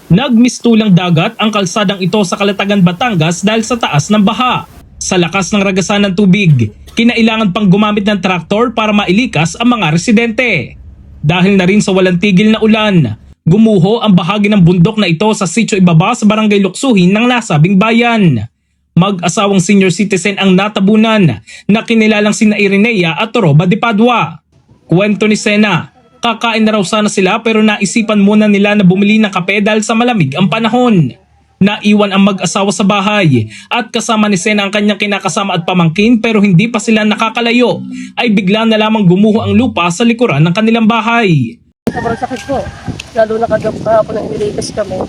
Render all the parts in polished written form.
Nagmistulang dagat ang kalsadang ito sa Calatagan, Batangas dahil sa taas ng baha. Sa lakas ng ragasan ng tubig, kinailangan pang gumamit ng traktor para mailikas ang mga residente. Dahil na rin sa walang tigil na ulan, gumuho ang bahagi ng bundok na ito sa Sitio Ibaba sa Barangay Luksuhin ng nasabing bayan. Mag-asawang senior citizen ang natabunan na kinilalang sina Irenea at Toroba de Padua. Kwento ni Sena, kakain na raw sana sila pero naisipan muna nila na bumili ng kape dahil sa malamig ang panahon. Naiwan ang mag-asawa sa bahay at kasama ni Sena ang kanyang kinakasama at pamangkin pero hindi pa sila nakakalayo ay bigla na lamang gumuho ang lupa sa likuran ng kanilang bahay. Sobrang sakit ko. Lalo nakahapon ng ilikas kami.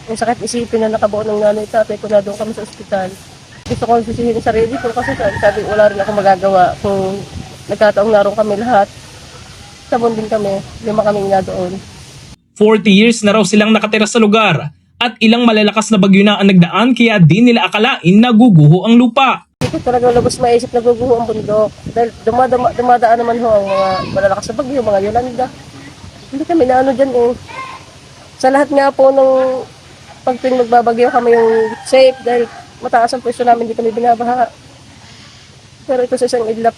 Yung sakit isipin na nakabuo ng nanay tatay ko na doon kami sa ospital. Gusto ko sisihin sa sarili ko kasi sabi wala rin ako magagawa kung nagkataong naroon kami lahat. Sabon din kami, 5 kaming na doon. 40 years na raw silang nakatira sa lugar at ilang malalakas na bagyo na ang nagdaan kaya di nila akalain na guguho ang lupa. Hindi ko talaga lubos maisip na guguho ang bundok. Dahil dumadaan naman ho ang mga malalakas na bagyo, mga Yolanda. Hindi kami na ano dyan eh. Sa lahat nga po ng pag magbabagyo kami yung safe dahil mataas ang presyo namin, hindi kami binabaha. Pero ito sa isang idlap,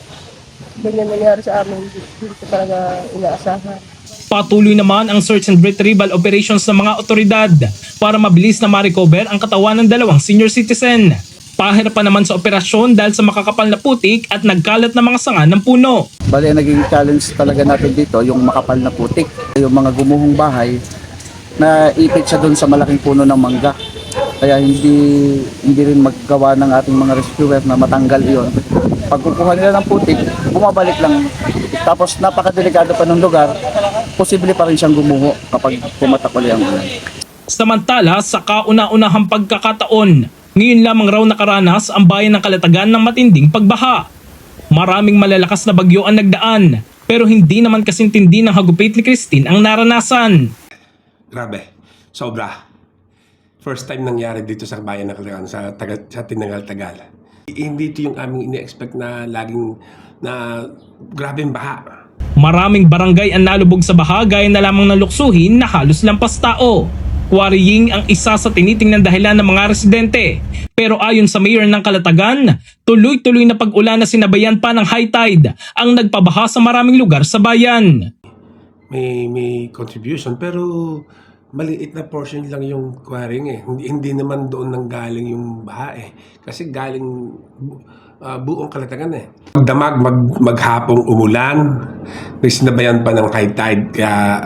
ganyan nangyari sa amin. Hindi ko talaga inaasahan. Patuloy naman ang search and retrieval operations ng mga otoridad para mabilis na ma-recover ang katawan ng 2 senior citizen. Pahirapan naman sa operasyon dahil sa makakapal na putik at nagkalat na mga sanga ng puno. Bali, naging challenge talaga natin dito yung makapal na putik. Yung mga gumuhong bahay na ipit siya doon sa malaking puno ng mangga. Kaya hindi rin maggawa ng ating mga rescuer na matanggal iyon. Pag kukuha nila ng putik, bumabalik lang. Tapos napakadelikado pa ng lugar, posible pa rin siyang gumuho kapag pumatak ulit ang ulan. Samantala sa kauna-unahang pagkakataon, ngayon lamang raw nakaranas ang bayan ng Calatagan ng matinding pagbaha. Maraming malalakas na bagyo ang nagdaan pero hindi naman kasintindi ng hagupit ni Christine ang naranasan. Grabe, sobra. First time nangyari dito sa bayan ng Calatagan, sa Tinangal-Tagal. Hindi ito yung aming ini-expect na laging na grabeng baha. Maraming barangay ang nalubog sa baha gaya na lamang ng Luksuhin na halos lampas tao. Quarrying ang isa sa tinitingnan dahilan ng mga residente. Pero ayon sa mayor ng Calatagan, tuloy-tuloy na pag-ulan na sinabayan pa ng high tide ang nagpabaha sa maraming lugar sa bayan. May contribution pero maliit na portion lang yung quarrying eh. Hindi naman doon nanggaling yung baha eh. Kasi galing buong Calatagan eh. Magdamag, maghapong umulan, may sinabayan pa ng high tide kaya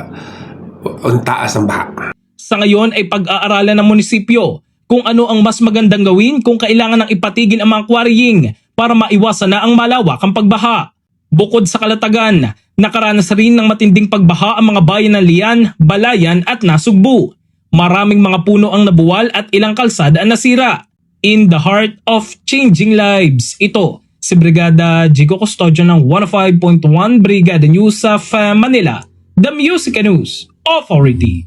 ang taas ng baha. Sa ngayon ay pag-aaralan ng munisipyo kung ano ang mas magandang gawin kung kailangan ng ipatigil ang mga quarrying para maiwasan na ang malawakang pagbaha. Bukod sa Calatagan, nakaranas rin ng matinding pagbaha ang mga bayan ng Lian, Balayan at Nasugbu. Maraming mga puno ang nabuwal at ilang kalsada ang nasira. In the heart of changing lives, ito si Brigada Jigo Custodio ng 105.1 Brigada News of Manila, The Music News Authority.